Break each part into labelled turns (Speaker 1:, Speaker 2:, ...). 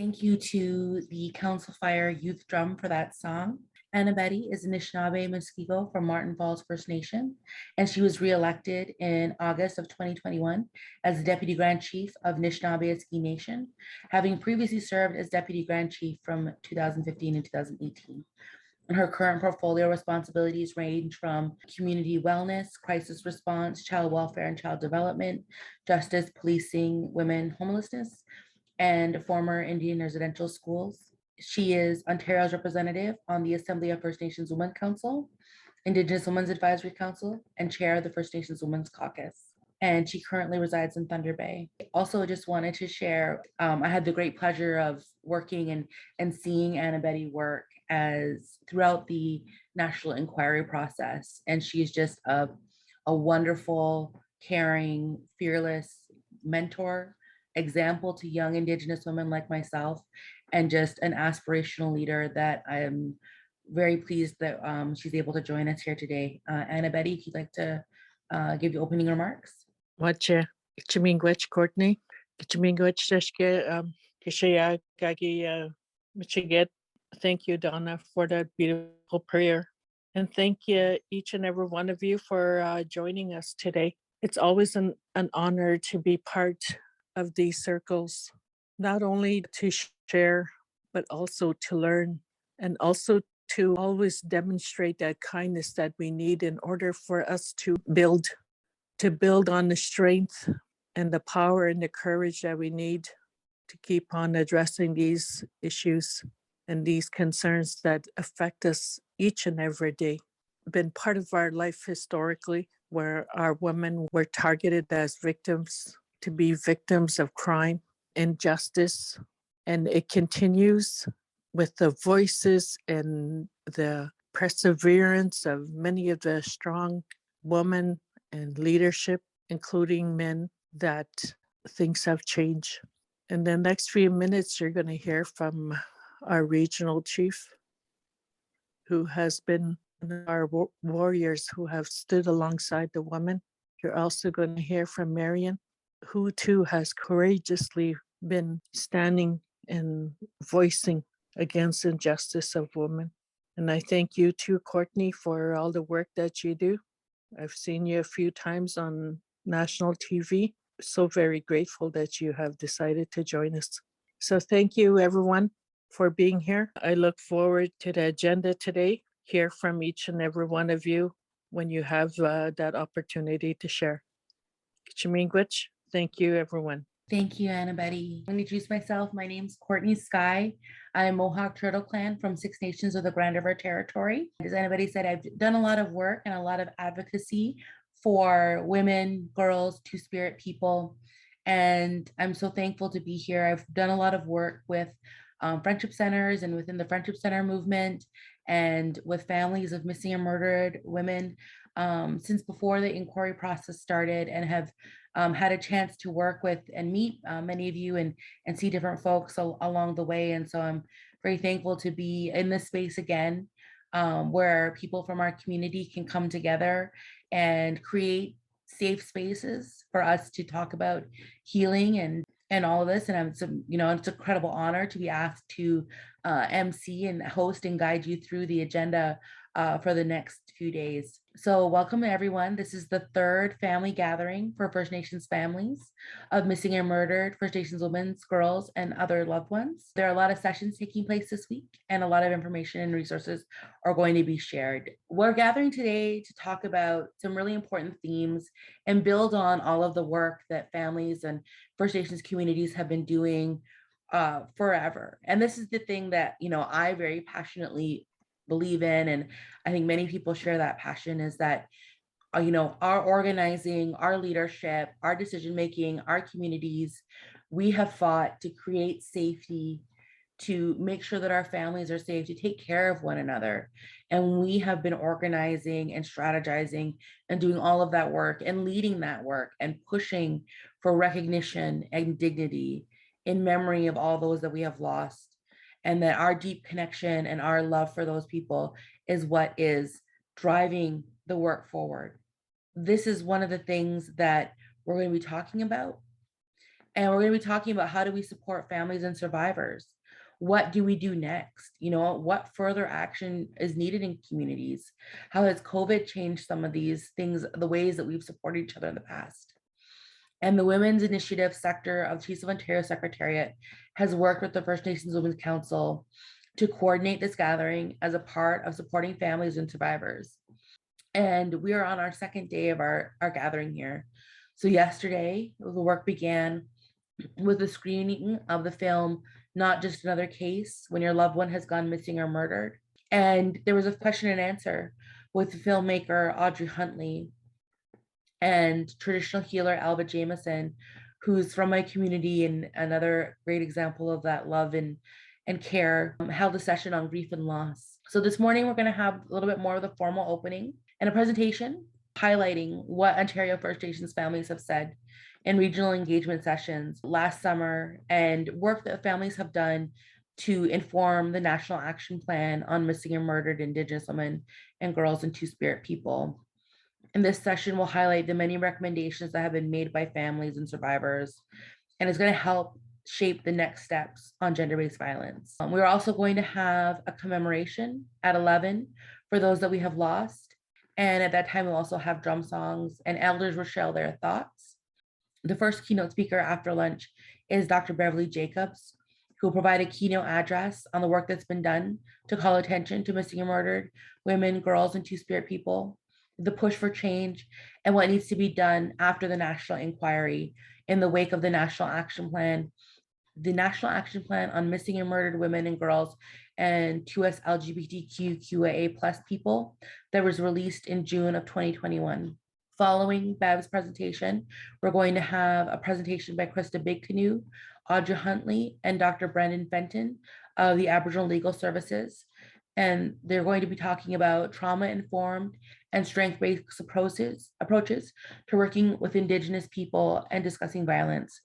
Speaker 1: Thank you to the Council Fire Youth Drum for that song. Anna Betty is Anishinaabe Muskego from Martin Falls First Nation, and she was reelected in August of 2021 as the Deputy Grand Chief of Anishinaabe Ski Nation, having previously served as Deputy Grand Chief from 2015 and 2018. And her current portfolio responsibilities range from community wellness, crisis response, child welfare and child development, justice, policing, women, homelessness, and former Indian residential schools. She is Ontario's representative on the Assembly of First Nations Women's Council, Indigenous Women's Advisory Council, and chair of the First Nations Women's Caucus. And she currently resides in Thunder Bay. Also, just wanted to share, I had the great pleasure of working and seeing Anna Betty work as throughout the national inquiry process. And she's just a wonderful, caring, fearless mentor, example to young Indigenous women like myself, and just an aspirational leader that I am very pleased that she's able to join us here today. Anna Betty, if you'd like to give your opening remarks.
Speaker 2: Watcha, Chimingwich, Courtney, Chimingwich, Kishaya, Gagi, Michigan. Thank you, Donna, for that beautiful prayer. And thank you, each and every one of you, for joining us today. It's always an honor to be part of these circles, not only to share, but also to learn, and also to always demonstrate that kindness that we need in order for us to build on the strength and the power and the courage that we need to keep on addressing these issues and these concerns that affect us each and every day. Been part of our life historically, where our women were targeted as victims, to be victims of crime, injustice, and it continues with the voices and the perseverance of many of the strong women and leadership, including men, that things have changed. In the next few minutes, you're going to hear from our regional chief, who has been our warriors who have stood alongside the women. You're also going to hear from Marian, who too has courageously been standing and voicing against injustice of women. And I thank you too, Courtney, for all the work that you do. I've seen you a few times on national TV. So very grateful that you have decided to join us. So thank you, everyone, for being here. I look forward to the agenda today. Hear from each and every one of you when you have that opportunity to share. Chimingwich, thank you, everyone.
Speaker 1: Thank you, Anna Betty. I'm going to introduce myself. My name's Courtney Skye. I'm Mohawk Turtle Clan from Six Nations of the Grand River Territory. As Anna Betty said, I've done a lot of work and a lot of advocacy for women, girls, Two-Spirit people. And I'm so thankful to be here. I've done a lot of work with friendship centers and within the friendship center movement and with families of missing and murdered women since before the inquiry process started, and have had a chance to work with and meet many of you and see different folks along the way. And so I'm very thankful to be in this space again, where people from our community can come together and create safe spaces for us to talk about healing and all of this. And it's an incredible honor to be asked to MC and host and guide you through the agenda for the next few days. So welcome everyone. This is the third family gathering for First Nations families of missing and murdered First Nations women, girls, and other loved ones. There are a lot of sessions taking place this week, and a lot of information and resources are going to be shared. We're gathering today to talk about some really important themes and build on all of the work that families and First Nations communities have been doing forever. And this is the thing that, I very passionately believe in, and I think many people share that passion, is that our organizing, our leadership, our decision making, our communities, we have fought to create safety, to make sure that our families are safe, to take care of one another. And we have been organizing and strategizing and doing all of that work and leading that work and pushing for recognition and dignity in memory of all those that we have lost. And that our deep connection and our love for those people is what is driving the work forward. This is one of the things that we're going to be talking about. And we're going to be talking about how do we support families and survivors. what do we do next? What further action is needed in communities? How has COVID changed some of these things, the ways that we've supported each other in the past? And the Women's Initiative sector of Chiefs of Ontario Secretariat has worked with the First Nations Women's Council to coordinate this gathering as a part of supporting families and survivors. And we are on our second day of our gathering here. So yesterday, the work began with a screening of the film, Not Just Another Case, When Your Loved One Has Gone Missing or Murdered. And there was a question and answer with the filmmaker Audrey Huntley and traditional healer Alba Jameson, who's from my community and another great example of that love and care, held a session on grief and loss. So this morning, we're going to have a little bit more of the formal opening and a presentation highlighting what Ontario First Nations families have said in regional engagement sessions last summer and work that families have done to inform the National Action Plan on Missing and Murdered Indigenous Women and Girls and Two-Spirit people. And this session will highlight the many recommendations that have been made by families and survivors, and is going to help shape the next steps on gender-based violence. We're also going to have a commemoration at 11 for those that we have lost. And at that time, we'll also have drum songs and elders will share their thoughts. The first keynote speaker after lunch is Dr. Beverly Jacobs, who will provide a keynote address on the work that's been done to call attention to missing and murdered women, girls, and Two-Spirit people, the push for change, and what needs to be done after the national inquiry in the wake of the National Action Plan. The National Action Plan on Missing and Murdered Women and Girls and 2S LGBTQIA+ people that was released in June of 2021. Following Bev's presentation, we're going to have a presentation by Krista Big Canoe, Audrey Huntley, and Dr. Brendan Fenton of the Aboriginal Legal Services. And they're going to be talking about trauma-informed and strength-based approaches to working with Indigenous people and discussing violence.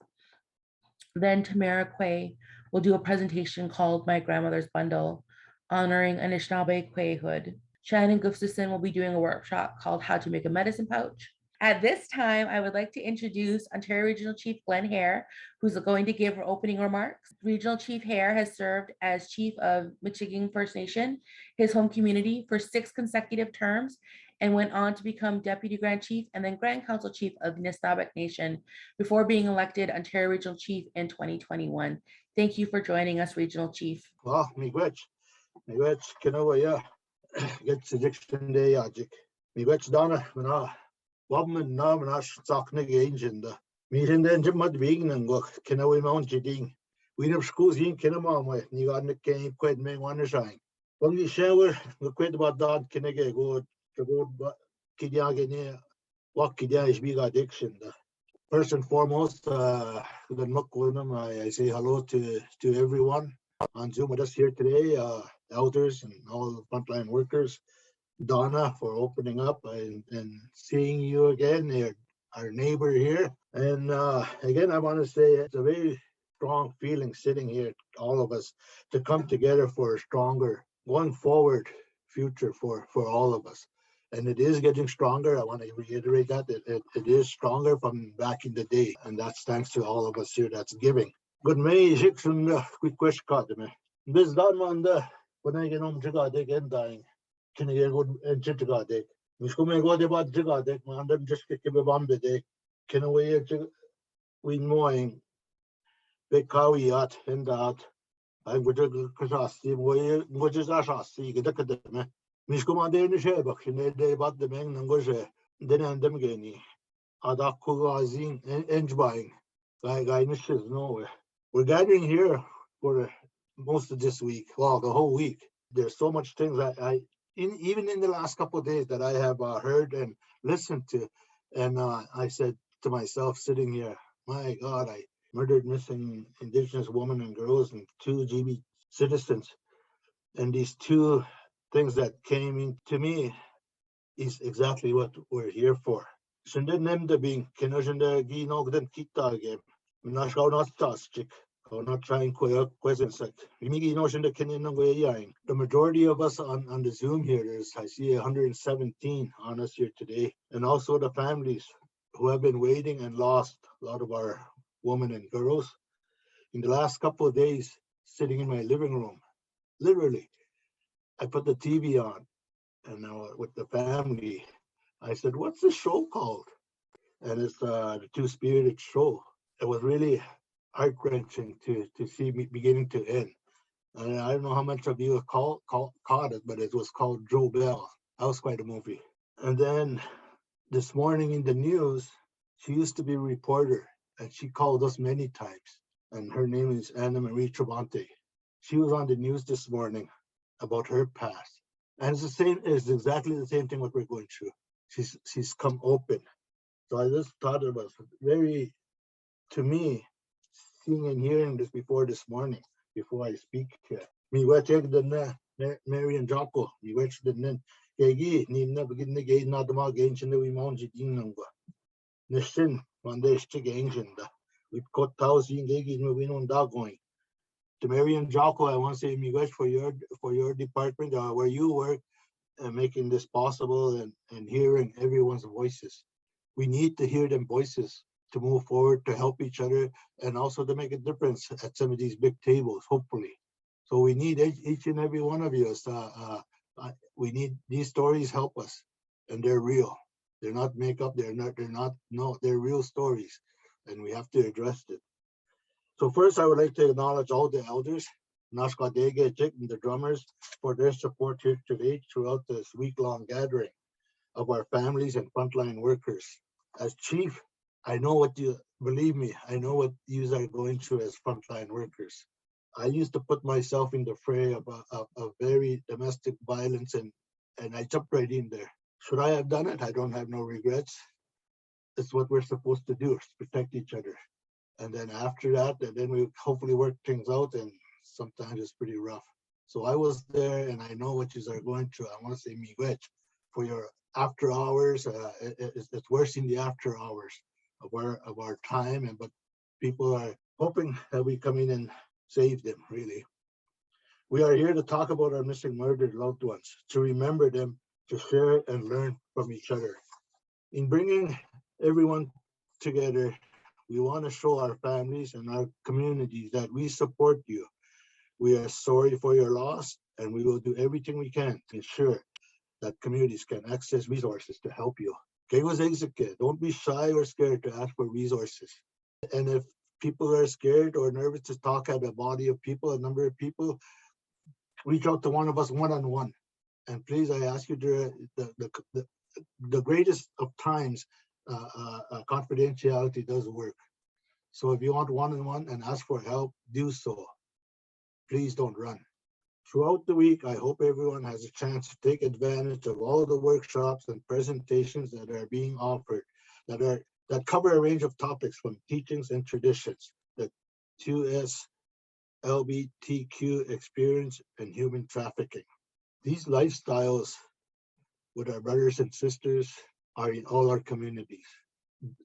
Speaker 1: Then Tamara Quay will do a presentation called My Grandmother's Bundle, honoring Anishinaabe Quayhood. Shannon Gustafson will be doing a workshop called How to Make a Medicine Pouch. At this time, I would like to introduce Ontario Regional Chief Glen Hare, who's going to give her opening remarks. Regional Chief Hare has served as Chief of Michigan First Nation, his home community, for 6 consecutive terms, and went on to become Deputy Grand Chief and then Grand Council Chief of the Nishnawbe Nation before being elected Ontario Regional Chief in 2021. Thank you for joining us, Regional Chief.
Speaker 3: Well, miigwech, kinawaya, get suggestion day, Ajik. Miigwech Donna, Mana, Wobman, Namana, Socknig Agent, meeting the engine mud vegan and go, Kinawi Mount Jiding. We never schools in Kinamama, you got the game quite make one shine. When we shower, we quit about that, Kinega go to go Kidiagene, what Kidia is big addiction. First and foremost, I say hello to everyone on Zoom with us here today, elders and all the frontline workers. Donna for opening up and seeing you again, our neighbor here. And again, I want to say it's a very strong feeling sitting here, all of us, to come together for a stronger, going forward future for all of us. And it is getting stronger. I want to reiterate that it is stronger from back in the day. And that's thanks to all of us here that's giving. Good May, Jixon, quick question caught me. This done on the when I get home to God again dying. Can I get good and to God? Miss come go about to God, man, them just get a bomb the day. Can we knowing big cow yacht and that I would cross the way, which is our see, get the me. Miss come on there in the share, but in the day about the men and goes then and them again. Adakugazing and buying. Like I miss nowhere. We're gathering here for most of this week, well, the whole week. There's so much things that even in the last couple of days that I have heard and listened to. And I said to myself sitting here, my God, I murdered missing Indigenous women and girls and 2 GB citizens. And these 2 things that came into me is exactly what we're here for. Shouldn't them the being Kinojanda Gino then Kita game. Not chick. Not trying questions like the majority of us on the Zoom here, I see 117 on us here today, and also the families who have been waiting and lost a lot of our women and girls. In the last couple of days, sitting in my living room. Literally, I put the TV on, and with the family, I said, "What's the show called?" And it's the Two-Spirited Show. It was really heart-wrenching to see me beginning to end. And I don't know how much of you caught it, but it was called Joe Bell. That was quite a movie. And then this morning in the news, she used to be a reporter, and she called us many times. And her name is Anna Marie Trabante. She was on the news this morning about her past. And it's exactly the same thing what we're going through. She's come open. So I just thought it was very, to me, seeing and hearing this before this morning, before I speak here. Me watch the Marian Jacko, me watch the Nen, Gagi, Nina begin the gate, not the mark ancient we mounted in Nanga. Nishin, one day stick ancient. We've got 1,000 Gagis, we know that going. To Marian Jacko, I want to say me watch for your department where you work, making this possible and hearing everyone's voices. We need to hear them voices to move forward, to help each other, and also to make a difference at some of these big tables, hopefully. So we need each and every one of you. We need these stories help us, and they're real. They're not makeup. They're real stories, and we have to address it. So first, I would like to acknowledge all the elders, Nashkadege, Jik, and the drummers for their support here today throughout this week-long gathering of our families and frontline workers. As chief, I know what believe me, I know what you are going through as frontline workers. I used to put myself in the fray of very domestic violence and I jumped right in there. Should I have done it? I don't have no regrets. It's what we're supposed to do, protect each other. And then after that, and then we hopefully work things out, and sometimes it's pretty rough. So I was there and I know what you are going through. I want to say miigwech for your after hours. It's worse in the after hours of our time, but people are hoping that we come in and save them, really. We are here to talk about our missing, murdered loved ones, to remember them, to share and learn from each other. In bringing everyone together, we want to show our families and our communities that we support you. We are sorry for your loss, and we will do everything we can to ensure that communities can access resources to help you. Don't be shy or scared to ask for resources. And if people are scared or nervous to talk at a body of people, a number of people, reach out to one of us one-on-one. And please, I ask you, the greatest of times, confidentiality does work. So if you want one-on-one and ask for help, do so. Please don't run. Throughout the week, I hope everyone has a chance to take advantage of all the workshops and presentations that are being offered, that cover a range of topics from teachings and traditions, the 2S, LGBTQ experience, and human trafficking. These lifestyles with our brothers and sisters are in all our communities.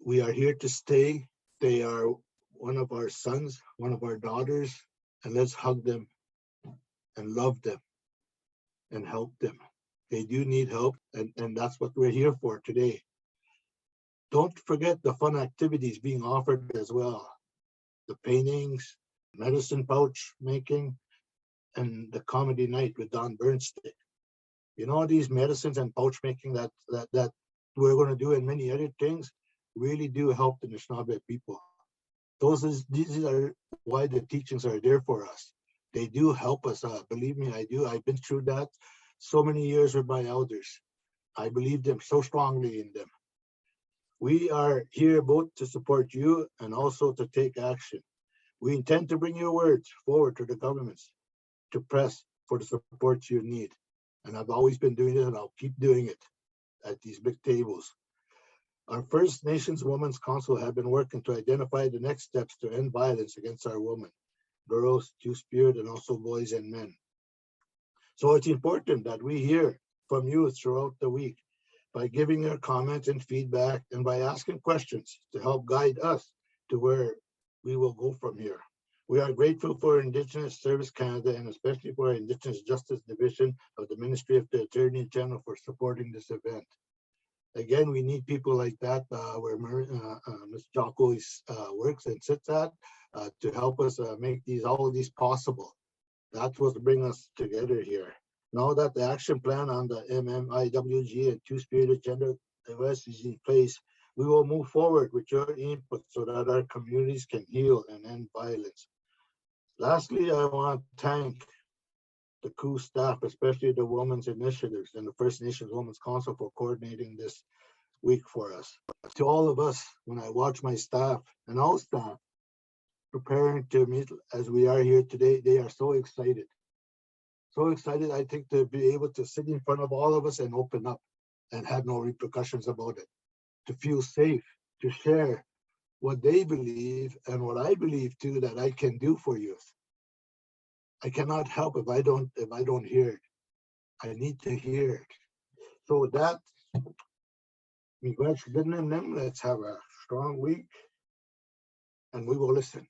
Speaker 3: We are here to stay. They are one of our sons, one of our daughters, and let's hug them and love them and help them. They do need help, and that's what we're here for today. Don't forget the fun activities being offered as well. The paintings, medicine pouch making, and the comedy night with Don Bernstein. You know, these medicines and pouch making that we're going to do and many other things really do help the Anishinaabe people. These are why the teachings are there for us. They do help us. Believe me, I do. I've been through that so many years with my elders. I believe them so strongly in them. We are here both to support you and also to take action. We intend to bring your words forward to the governments to press for the support you need. And I've always been doing it, and I'll keep doing it at these big tables. Our First Nations Women's Council have been working to identify the next steps to end violence against our women, girls, Two-Spirit, and also boys and men. So it's important that we hear from you throughout the week by giving your comments and feedback and by asking questions to help guide us to where we will go from here. We are grateful for Indigenous Service Canada and especially for our Indigenous Justice Division of the Ministry of the Attorney General for supporting this event. Again, we need people like that where Ms. Jacko works and sits at to help us make all of these possible. That's what's bring us together here. Now that the action plan on the MMIWG and Two-Spirited Gender Diversity is in place, we will move forward with your input so that our communities can heal and end violence. Lastly, I want to thank the COO staff, especially the Women's Initiatives and the First Nations Women's Council for coordinating this week for us. To all of us, when I watch my staff and all staff preparing to meet as we are here today, they are so excited. So excited, I think, to be able to sit in front of all of us and open up and have no repercussions about it, to feel safe, to share what they believe and what I believe too that I can do for youth. I cannot help if I don't hear it. I need to hear it. So with that, let's have a strong week and we will listen.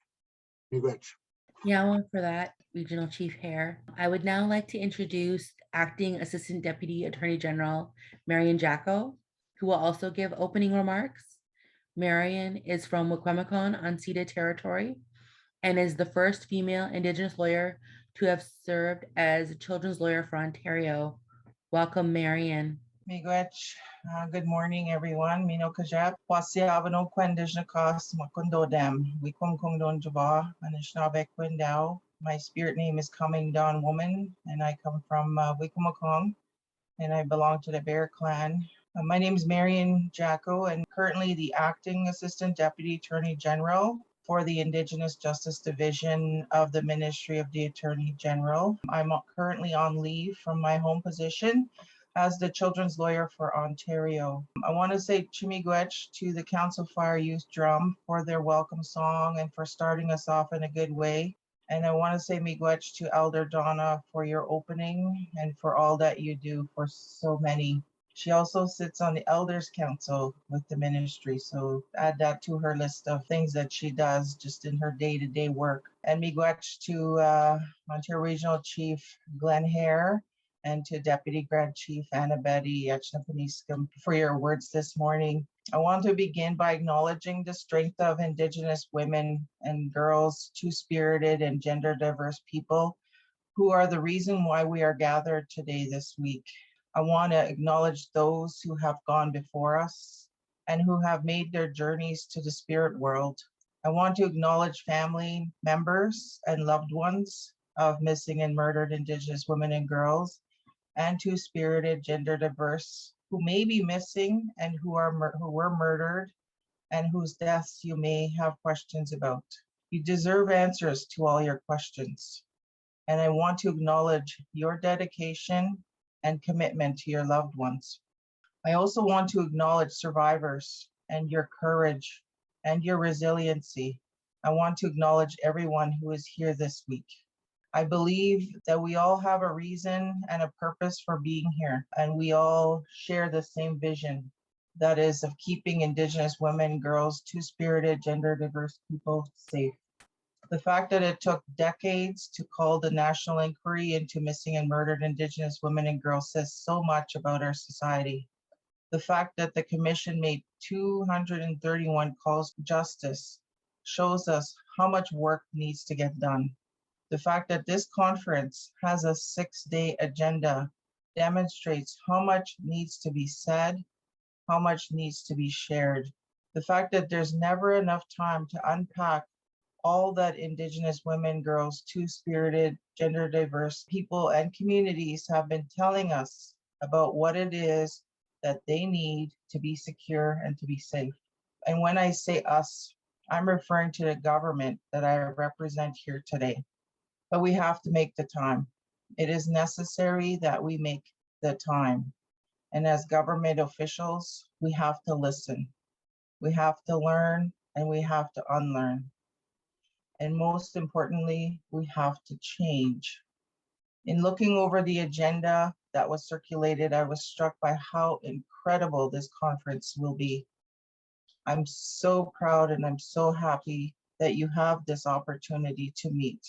Speaker 1: Yeah, for that, Regional Chief Hare. I would now like to introduce Acting Assistant Deputy Attorney General Marian Jacko, who will also give opening remarks. Marian is from Wikwemikon unceded territory and is the first female Indigenous lawyer to have served as a children's lawyer for Ontario. Welcome, Marian.
Speaker 4: Miigwech, good morning, everyone. Mino Kajap, Wasiavano Kwendijnakas, Makundo Dem, Wikum Kungdon Java, Anishinaabe Kwendao. My spirit name is Coming Dawn Woman, and I come from Wikwemikon, and I belong to the Bear Clan. My name is Marian Jacko, and currently the Acting Assistant Deputy Attorney General for the Indigenous Justice Division of the Ministry of the Attorney General. I'm currently on leave from my home position as the children's lawyer for Ontario. I want to say Chimigwech to the Council Fire Youth Drum for their welcome song and for starting us off in a good way. And I want to say Miigwech to Elder Donna for your opening and for all that you do for so many. She also sits on the Elders Council with the ministry, so add that to her list of things that she does just in her day-to-day work. And miigwech to Ontario Regional Chief Glen Hare and to Deputy Grand Chief Anna Betty Yachnapaniskum for your words this morning. I want to begin by acknowledging the strength of Indigenous women and girls, two-spirited and gender diverse people who are the reason why we are gathered today this week. I want to acknowledge those who have gone before us and who have made their journeys to the spirit world. I want to acknowledge family members and loved ones of missing and murdered Indigenous women and girls and two-spirited gender diverse who may be missing and who were murdered and whose deaths you may have questions about. You deserve answers to all your questions. And I want to acknowledge your dedication and commitment to your loved ones. I also want to acknowledge survivors and your courage and your resiliency. I want to acknowledge everyone who is here this week. I believe that we all have a reason and a purpose for being here, and we all share the same vision, that is of keeping Indigenous women, girls, two-spirited, gender diverse people safe. The fact that it took decades to call the national inquiry into missing and murdered Indigenous women and girls says so much about our society. The fact that the Commission made 231 calls to justice shows us how much work needs to get done. The fact that this conference has a 6-day agenda demonstrates how much needs to be said, how much needs to be shared. The fact that there's never enough time to unpack all that Indigenous women, girls, two-spirited, gender diverse people and communities have been telling us about what it is that they need to be secure and to be safe. And when I say us, I'm referring to the government that I represent here today. But we have to make the time. It is necessary that we make the time. And as government officials, we have to listen. We have to learn and we have to unlearn. And most importantly, we have to change. In looking over the agenda that was circulated, I was struck by how incredible this conference will be. I'm so proud and I'm so happy that you have this opportunity to meet.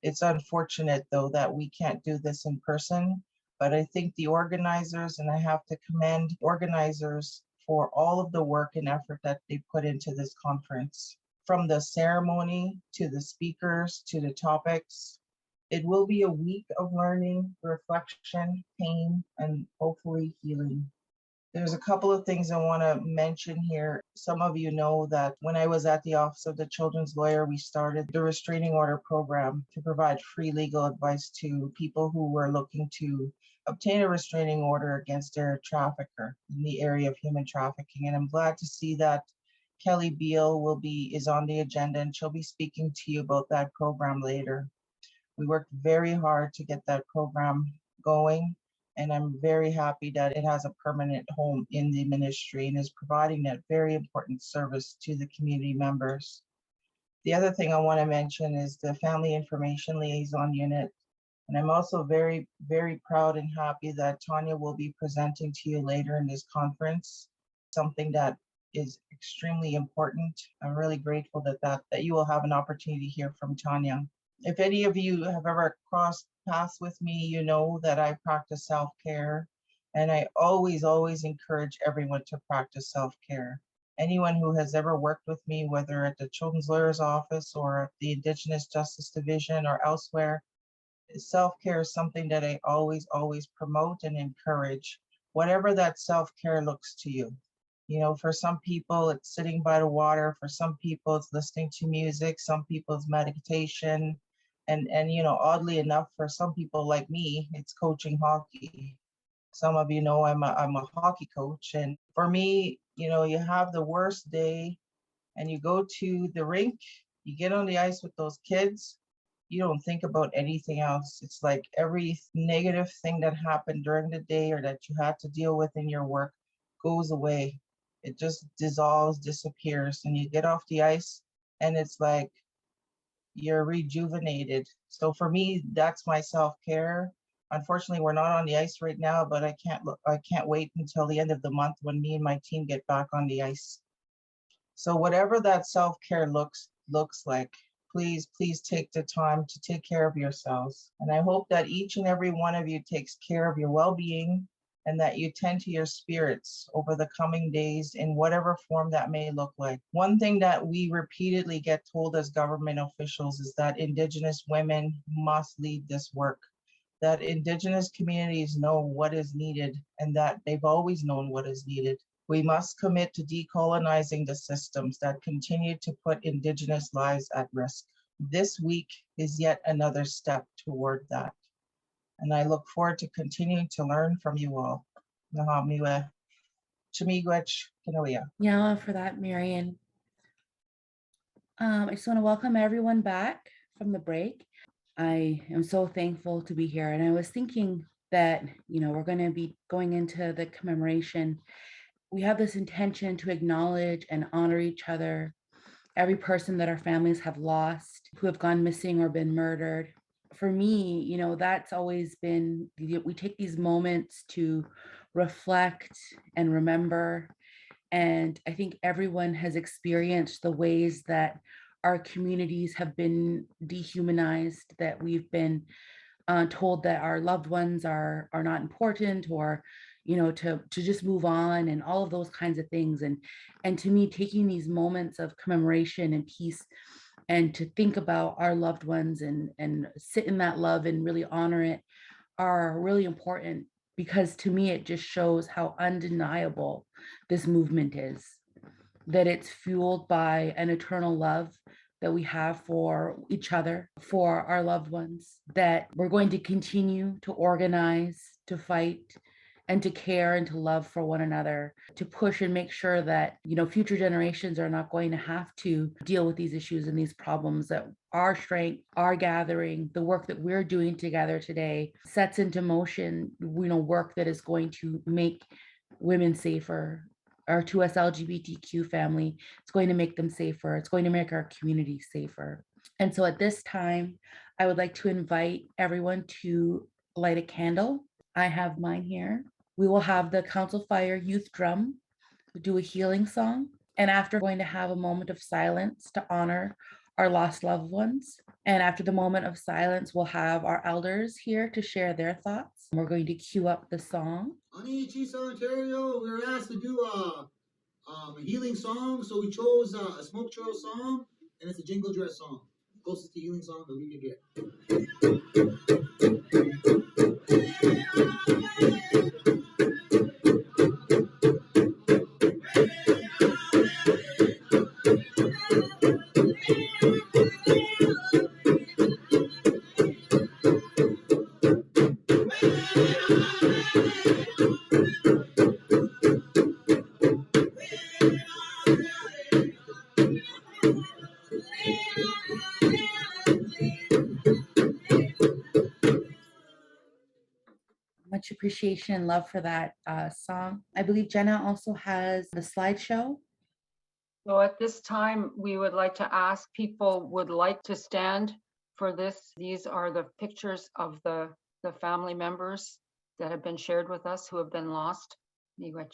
Speaker 4: It's unfortunate though that we can't do this in person, But I think the organizers, and I have to commend organizers for all of the work and effort that they put into this conference. From the ceremony to the speakers to the topics, it will be a week of learning, reflection, pain, and hopefully healing. There's a couple of things I want to mention here. Some of you know that when I was at the Office of the Children's Lawyer, we started the restraining order program to provide free legal advice to people who were looking to obtain a restraining order against their trafficker in the area of human trafficking. And I'm glad to see that Kelly Beal is on the agenda, and she'll be speaking to you about that program later. We worked very hard to get that program going, and I'm very happy that it has a permanent home in the ministry and is providing that very important service to the community members. The other thing I want to mention is the Family Information Liaison Unit. And I'm also very, very proud and happy that Tanya will be presenting to you later in this conference, something that is extremely important. I'm really grateful that you will have an opportunity to hear from Tanya. If any of you have ever crossed paths with me, you know that I practice self-care, and I always encourage everyone to practice self-care. Anyone who has ever worked with me, whether at the Children's Lawyer's Office or the Indigenous Justice Division or elsewhere, self-care is something that I always promote and encourage, whatever that self-care looks to you. You know, for some people, it's sitting by the water. For some people, it's listening to music. Some people, it's meditation. And you know, oddly enough, for some people like me, it's coaching hockey. Some of you know I'm a hockey coach. And for me, you know, you have the worst day and you go to the rink, you get on the ice with those kids, you don't think about anything else. It's like every negative thing that happened during the day or that you had to deal with in your work goes away. It just dissolves, disappears, and you get off the ice and it's like you're rejuvenated. So for me, that's my self-care. Unfortunately, we're not on the ice right now, but I can't wait until the end of the month when me and my team get back on the ice. So whatever that self-care looks like, please take the time to take care of yourselves. And I hope that each and every one of you takes care of your well-being and that you tend to your spirits over the coming days in whatever form that may look like. One thing that we repeatedly get told as government officials is that Indigenous women must lead this work, that Indigenous communities know what is needed and that they've always known what is needed. We must commit to decolonizing the systems that continue to put Indigenous lives at risk. This week is yet another step toward that. And I look forward to continuing to learn from you all. Yeah,
Speaker 1: for that, Marian. I just want to welcome everyone back from the break. I am so thankful to be here. And I was thinking that, you know, we're going to be going into the commemoration. We have this intention to acknowledge and honor each other, every person that our families have lost, who have gone missing or been murdered. For me, you know, that's always been, we take these moments to reflect and remember. And I think everyone has experienced the ways that our communities have been dehumanized, that we've been told that our loved ones are not important, or, you know, to just move on, and all of those kinds of things. And to me, taking these moments of commemoration and peace and to think about our loved ones and sit in that love and really honor it are really important, because to me, it just shows how undeniable this movement is, that it's fueled by an eternal love that we have for each other, for our loved ones, that we're going to continue to organize, to fight, and to care and to love for one another, to push and make sure that, you know, future generations are not going to have to deal with these issues and these problems, that our strength, our gathering, the work that we're doing together today sets into motion, you know, work that is going to make women safer. Our 2S LGBTQ family, it's going to make them safer. It's going to make our community safer. And so at this time, I would like to invite everyone to light a candle. I have mine here. We will have the Council Fire Youth Drum do a healing song. And after, going to have a moment of silence to honor our lost loved ones. And after the moment of silence, we'll have our elders here to share their thoughts. We're going to cue up the song.
Speaker 5: On EHC Ontario, we were asked to do a healing song, so we chose a smoke trail song, and it's a jingle dress song. Closest to healing song that we could get.
Speaker 1: Much appreciation and love for that song. I believe Jenna also has the slideshow.
Speaker 6: So at this time, we would like to ask people would like to stand for this. These are the pictures of the family members that have been shared with us who have been lost. Miigwech.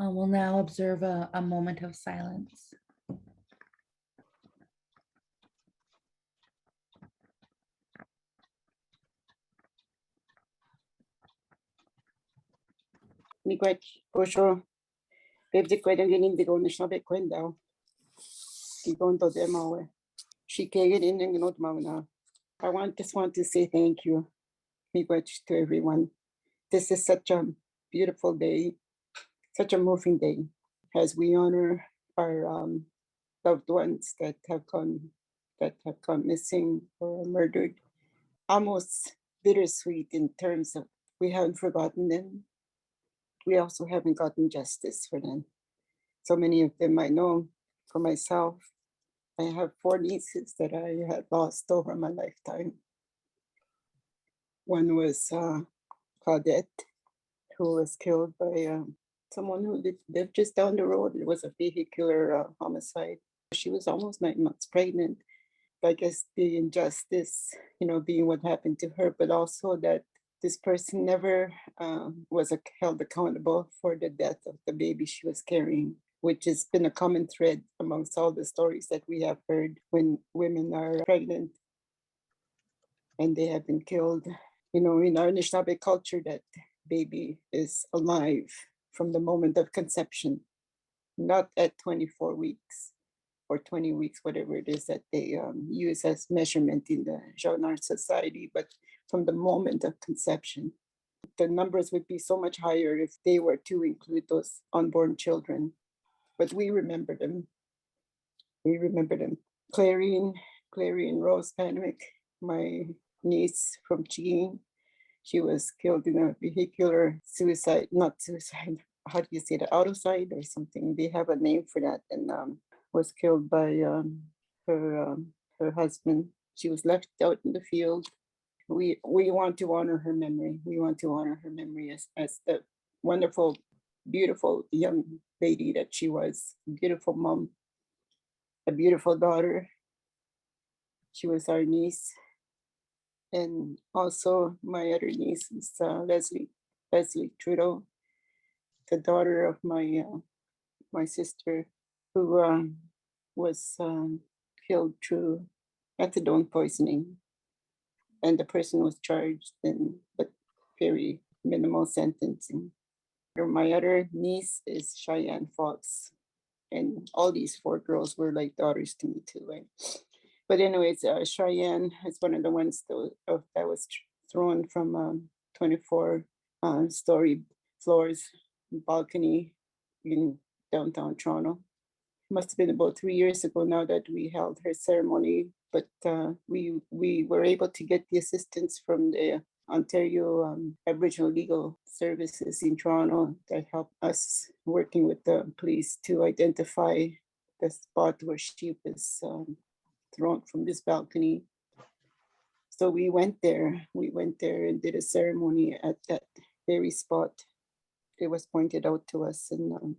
Speaker 1: We'll now observe a moment of silence.
Speaker 7: Miigwech, Osho, Pepsi Quedon getting the golden shabby quendao. He gone to them away. She can't get in and not mauna. I just want to say thank you, Miigwech, to everyone. This is such a beautiful day, such a moving day, as we honor our loved ones that have gone missing or murdered. Almost bittersweet in terms of we haven't forgotten them. We also haven't gotten justice for them. So many of them I know. For myself, I have 4 nieces that I had lost over my lifetime. One was Claudette, who was killed by someone who lived just down the road. It was a vehicular homicide. She was almost 9 months pregnant. I guess the injustice, being what happened to her, but also that this person never was held accountable for the death of the baby she was carrying, which has been a common thread amongst all the stories that we have heard when women are pregnant and they have been killed. In our Anishinaabe culture, that baby is alive from the moment of conception, not at 24 weeks or 20 weeks, whatever it is that they use as measurement in the Jaunar society, but from the moment of conception. The numbers would be so much higher if they were to include those unborn children. But we remember them. We remember them. Clarine Rose Panwick, my niece from Chiging, she was killed in a vehicular suicide, not suicide, how do you say that, autocide or something? They have a name for that, and was killed by her husband. She was left out in the field. We want to honor her memory. We want to honor her memory as the wonderful, beautiful young lady that she was. Beautiful mom, a beautiful daughter. She was our niece. And also my other niece is Leslie Trudeau, the daughter of my sister, who was killed through methadone poisoning. And the person was charged, but very minimal sentencing. My other niece is Cheyenne Fox. And all these 4 girls were like daughters to me too. Right? But anyways, Cheyenne is one of the ones that was thrown from 24-story floors balcony in downtown Toronto. Must have been about 3 years ago now that we held her ceremony, but we were able to get the assistance from the Ontario Aboriginal Legal Services in Toronto that helped us working with the police to identify the spot where she was thrown from this balcony. So we went there and did a ceremony at that very spot. It was pointed out to us, and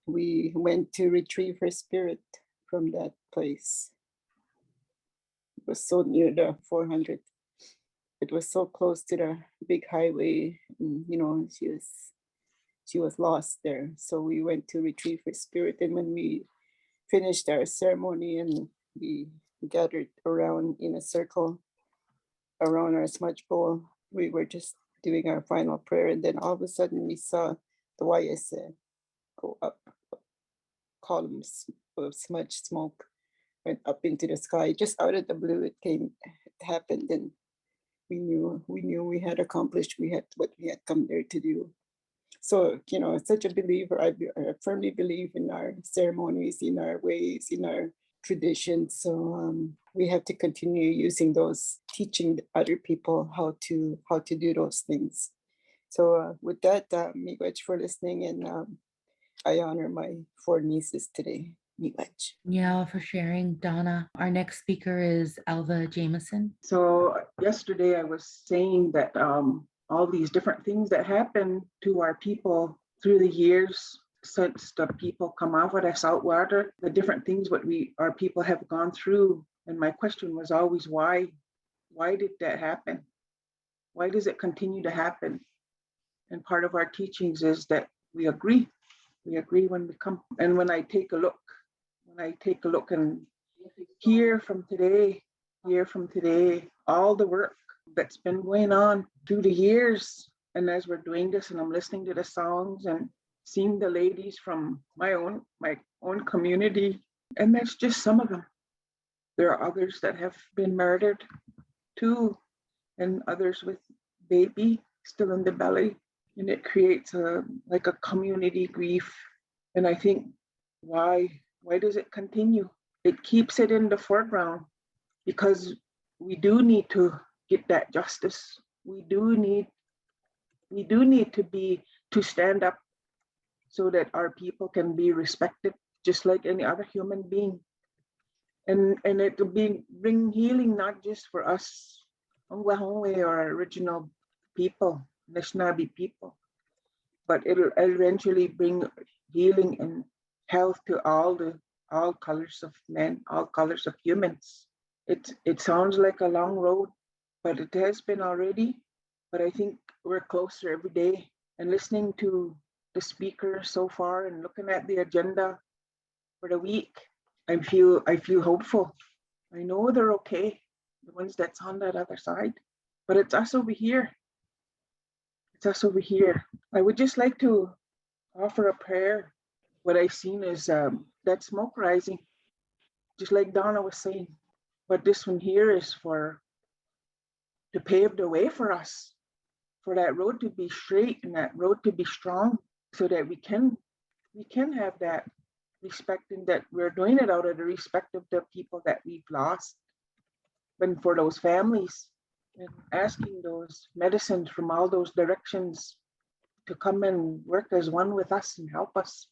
Speaker 7: we went to retrieve her spirit from that place. It was so near the 400. It was so close to the big highway. And, you know, she was lost there. So we went to retrieve her spirit. And when we finished our ceremony and we gathered around in a circle around our smudge bowl, we were just doing our final prayer. And then all of a sudden we saw the YSA go up. Columns of smudge smoke went up into the sky. Just out of the blue, it happened, and we knew we had accomplished what we had come there to do. So, you know, such a believer, I firmly believe in our ceremonies, in our ways, in our traditions. So we have to continue using those, teaching other people how to do those things. So with that, miigwech for listening, and I honor my 4 nieces today. Miigwech.
Speaker 1: Yeah, for sharing, Donna. Our next speaker is Alva Jameson.
Speaker 8: So yesterday I was saying that all these different things that happen to our people through the years since the people come out of the saltwater, the different things our people have gone through. And my question was always, why? Why did that happen? Why does it continue to happen? And part of our teachings is that we agree. We agree when we come, and when I take a look and hear from today, all the work that's been going on through the years. And as we're doing this and I'm listening to the songs and seeing the ladies from my own community, and that's just some of them. There are others that have been murdered too, and others with baby still in the belly. And it creates a community grief. And I think, why does it continue? It keeps it in the foreground because we do need to get that justice. We do need to stand up so that our people can be respected just like any other human being. And it will bring healing not just for us, Ongwahongwe or our original people, Anishinaabe people, but it'll eventually bring healing and health to all colors of men, all colors of humans. It sounds like a long road, but it has been already. But I think we're closer every day. And listening to the speakers so far and looking at the agenda for the week, I feel hopeful. I know they're okay, the ones that's on that other side, but it's us over here. It's us over here. I would just like to offer a prayer. What I've seen is that smoke rising, just like Donna was saying. But this one here is for to pave the way for us, for that road to be straight and that road to be strong, so that we can have that respect, and that we're doing it out of the respect of the people that we've lost. And for those families, and asking those medicines from all those directions to come and work as one with us and help us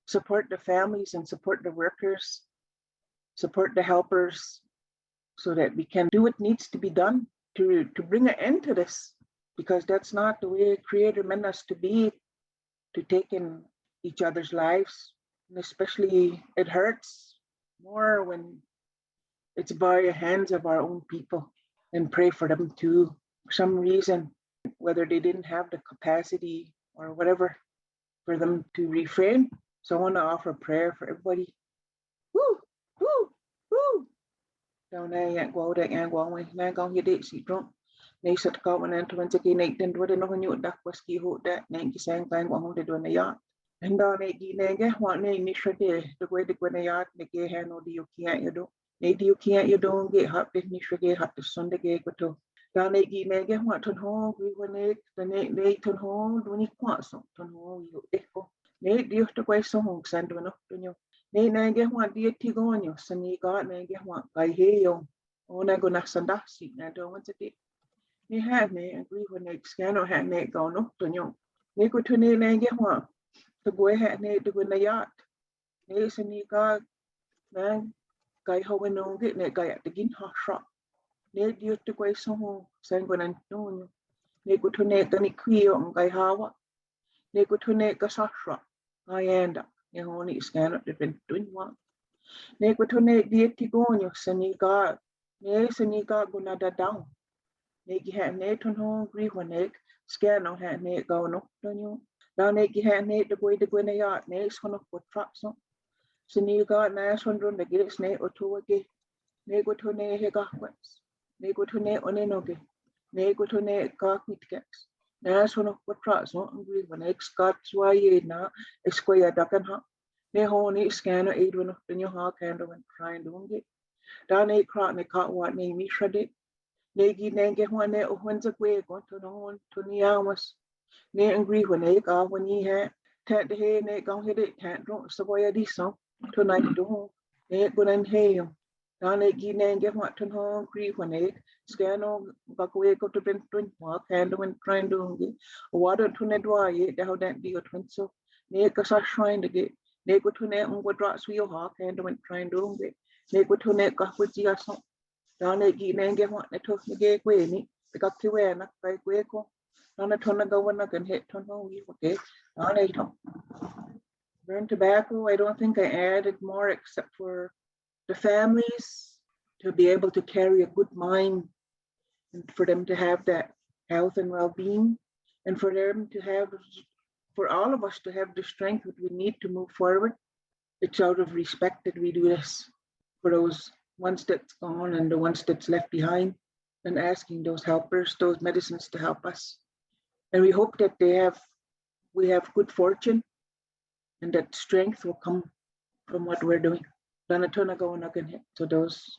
Speaker 8: support the families and support the workers, support the helpers, so that we can do what needs to be done to bring an end to this, because that's not the way Creator meant us to be, to take in each other's lives. And especially it hurts more when it's by the hands of our own people, and pray for them too. For some reason, whether they didn't have the capacity or whatever, for them to refrain. So I want to offer prayer for everybody. Woo, woo, woo. Down there, yeah, go there, yeah, go away. Now go get it, see, drunk. Nay, set go when enter once again, night, then do it, no, you duck whiskey, hold that, nay, you sang, bang, what to do in the yard. And down there, you want name, me sure day, the way to go in the yard, the gay hand, or you can't, you do. Nay, you can't, you don't get hot, me sure get hot, the Sunday gay, go to. Down there, you want to home, we when they to home, when you want some to home, you echo. Nay, you have to go some, send one up to you. Nay, nay, get one, dear Tigo on you, son, you got, nay, get one, I hear you. Oh, I go not send that seat, I don't want to get. Ni had me agree when they scan or had me go no to you. Ni go to ne get one. The boy had ne to win the yacht. Ni so ni got man guy how we know get ne guy at the gin hot shop. Ne you to go so home, send when I know you. Ni go to ne the ni queer on guy how. Ni go to ne gas hot shop. I end up. You only scan up the doing one. Ni go to ne the go on you, so ni got go nada down. Negi had net on home, grief when egg, scan on had net going up on you. Now Negi had net the way to go in the yard, next one of what traps on. So you got nice one run the gates net or two again. Nego to ne hegawets. Nego to ne on enoge. Nego to ne gawk with cats. Nice one of what traps on grief when egg scots why ye now, a square duck and hop. Ne honey scanner aid one of the new hawk handle and trying to get. Down a crowd and a caught what name me shredded. Negi nenge one ne when's a way going to no to the hours. Ne agree when they go when ye had tat the hay ne go hit it tat drunk so boy a decent tonight to home. Ne good and hail. Now negi nenge what to home agree when they scan on back away go to bring twin walk handle and trying to get water to ne dry yet how that be a twin so ne go so trying to get ne go to ne on what drops wheel hawk handle and trying to get ne go to ne go with you so. Down at Gene get one that took the gay way, the got to wear not by Quaco. Down a ton of go when I can hit ton of you, okay? On 8. Burn tobacco, I don't think I added more except for the families to be able to carry a good mind and for them to have that health and well-being, and for them to have, for all of us to have the strength that we need to move forward. It's out of respect that we do this for those ones that's gone and the ones that's left behind, and asking those helpers, those medicines to help us. And we hope that we have good fortune and that strength will come from what we're doing. So those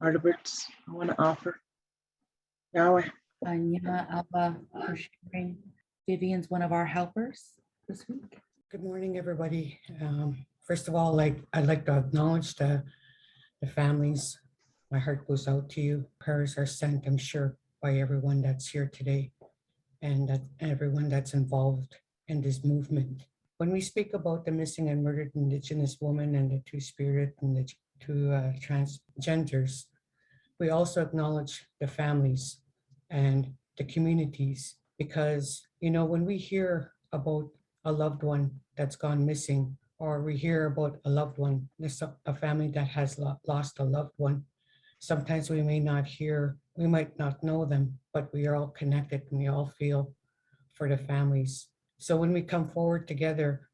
Speaker 8: are the words I want to offer. Yahweh.
Speaker 1: Anya Alba for sharing. Vivian's one of our helpers this week.
Speaker 9: Good morning, everybody. First of all, I'd like to acknowledge the families. My heart goes out to you. Prayers are sent, I'm sure, by everyone that's here today and that everyone that's involved in this movement. When we speak about the missing and murdered Indigenous woman and the Two-Spirit and the two transgenders, we also acknowledge the families and the communities, because, when we hear about a loved one that's gone missing, or we hear about a loved one, a family that has lost a loved one, sometimes we might not know them, but we are all connected and we all feel for the families. So when we come forward together,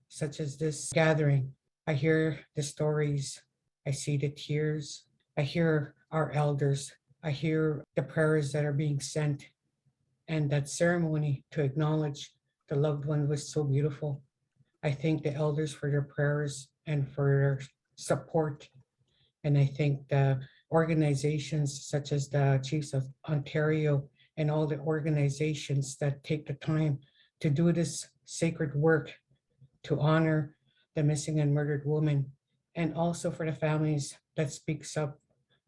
Speaker 9: such as this gathering, I hear the stories, I see the tears, I hear our elders, I hear the prayers that are being sent, and that ceremony to acknowledge the loved one was so beautiful. I thank the elders for their prayers and for their support. And I thank the organizations such as the Chiefs of Ontario and all the organizations that take the time to do this sacred work to honor the missing and murdered woman, and also for the families that speaks up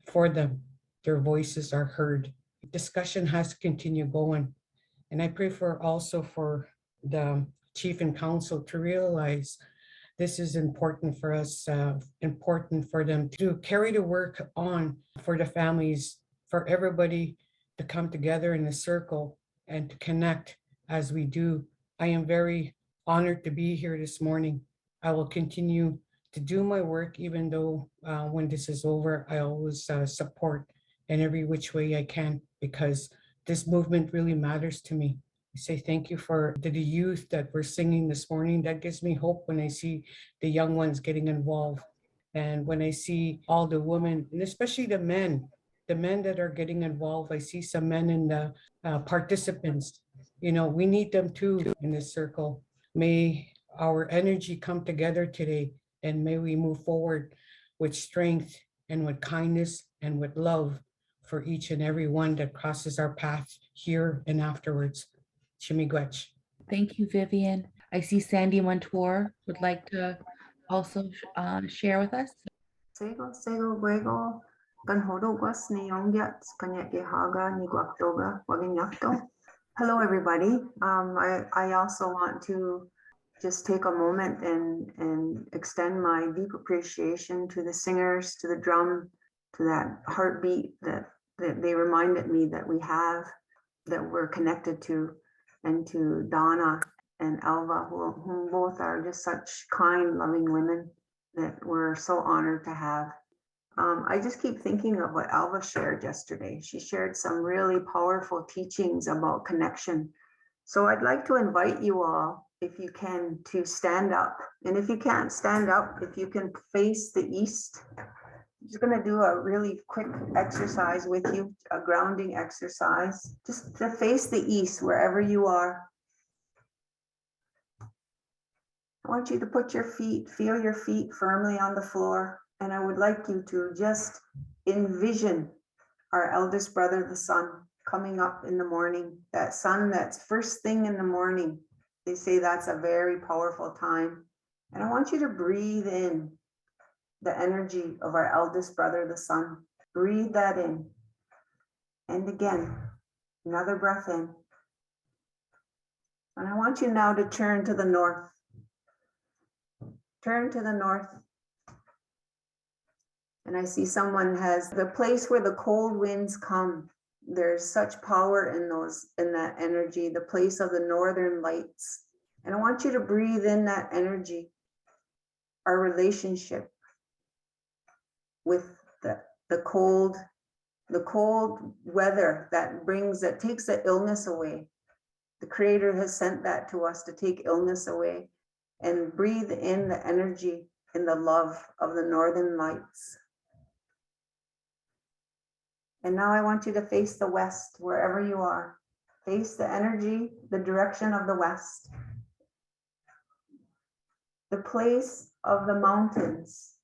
Speaker 9: for them. Their voices are heard. Discussion has to continue going. And I pray for also for the chief and council to realize this is important for us, important for them to carry the work on for the families, for everybody to come together in a circle and to connect as we do. I am very honored to be here this morning. I will continue to do my work, even though when this is over, I always support in every which way I can, because this movement really matters to me. I say thank you for the youth that we're singing this morning. That gives me hope when I see the young ones getting involved. And when I see all the women, and especially the men that are getting involved, I see some men in the participants. You know, we need them too in this circle. May our energy come together today, and may we move forward with strength and with kindness and with love for each and every one that crosses our path here and afterwards. Chimigwech.
Speaker 1: Thank you, Vivian. I see Sandy Montour would like to also share with us.
Speaker 10: Sego, sego, guego, ganhodo guas neongyat, kanyake haga, niguaktoga, waganyakto. Hello, everybody. I also want to just take a moment and extend my deep appreciation to the singers, to the drum, to that heartbeat that they reminded me that we have, that we're connected to, and to Donna and Alva, whom both are just such kind, loving women that we're so honored to have. I just keep thinking of what Alva shared yesterday. She shared some really powerful teachings about connection. So I'd like to invite you all, if you can, to stand up. And if you can't stand up, if you can face the east. I'm just going to do a really quick exercise with you, a grounding exercise, just to face the east wherever you are. I want you to put your feet, feel your feet firmly on the floor. And I would like you to just envision our eldest brother, the sun, coming up in the morning. That sun that's first thing in the morning. They say that's a very powerful time. And I want you to breathe in the energy of our eldest brother, the sun. Breathe that in. And again, another breath in. And I want you now to turn to the north. Turn to the north. And I see someone has the place where the cold winds come. There's such power in that energy, the place of the northern lights. And I want you to breathe in that energy, our relationship with the cold weather that takes the illness away. The Creator has sent that to us to take illness away, and breathe in the energy and the love of the northern lights. And now I want you to face the west, wherever you are. Face the energy, the direction of the west. The place of the mountains,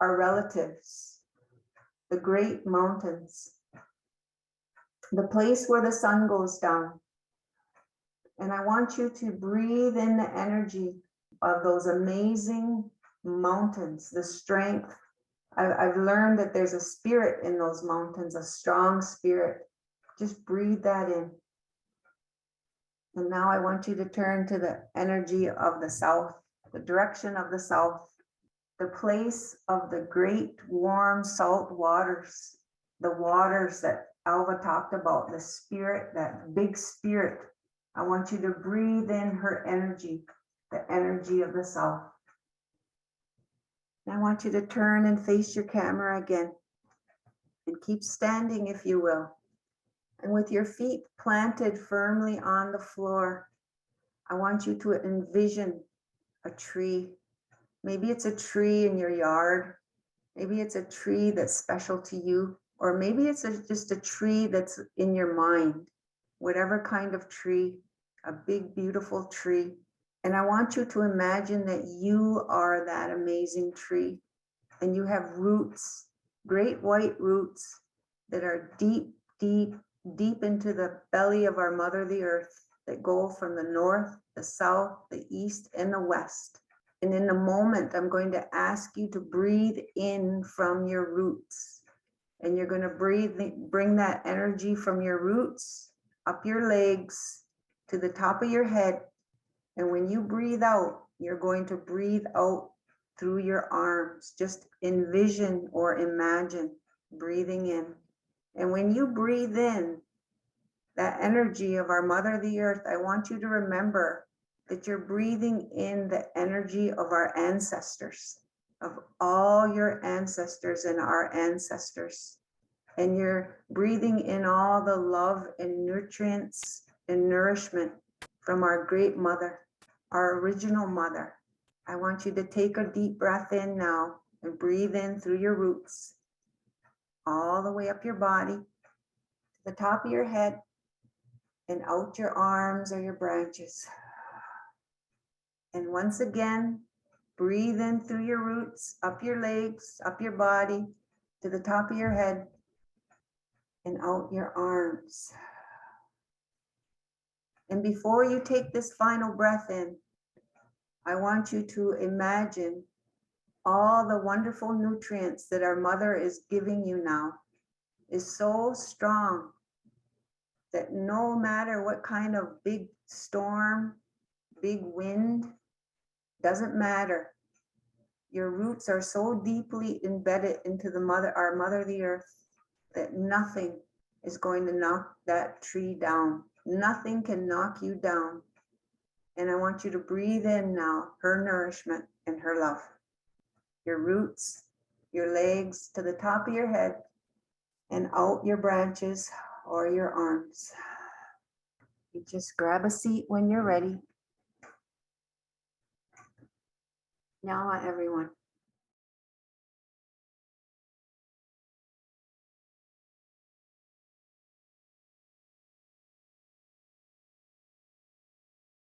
Speaker 10: our relatives, the great mountains. The place where the sun goes down. And I want you to breathe in the energy of those amazing mountains, the strength. I've learned that there's a spirit in those mountains, a strong spirit. Just breathe that in. And now I want you to turn to the energy of the south, the direction of the south, the place of the great warm salt waters, the waters that Alva talked about, the spirit, that big spirit. I want you to breathe in her energy, the energy of the south. I want you to turn and face your camera again and keep standing if you will. And with your feet planted firmly on the floor, I want you to envision a tree. Maybe it's a tree in your yard. Maybe it's a tree that's special to you, or maybe it's just a tree that's in your mind, whatever kind of tree, a big, beautiful tree. And I want you to imagine that you are that amazing tree and you have roots great white roots that are deep, deep, deep into the belly of our mother, the earth, that go from the north, the south, the east, and the west. And in a moment, I'm going to ask you to breathe in from your roots. And you're going to bring that energy from your roots up your legs to the top of your head. And when you breathe out, you're going to breathe out through your arms. Just envision or imagine breathing in. And when you breathe in that energy of our mother, the earth, I want you to remember that you're breathing in the energy of our ancestors, of all your ancestors and our ancestors. And you're breathing in all the love and nutrients and nourishment from our great mother, our original mother. I want you to take a deep breath in now and breathe in through your roots, all the way up your body, to the top of your head, and out your arms or your branches. And once again, breathe in through your roots, up your legs, up your body, to the top of your head, and out your arms. And before you take this final breath in, I want you to imagine all the wonderful nutrients that our mother is giving you now is so strong that no matter what kind of big storm, big wind, doesn't matter. Your roots are so deeply embedded into the mother, our mother, the earth, that nothing is going to knock that tree down. Nothing can knock you down. And I want you to breathe in now her nourishment and her love. Your roots, your legs, to the top of your head, and out your branches or your arms. You just grab a seat when you're ready. Now, everyone,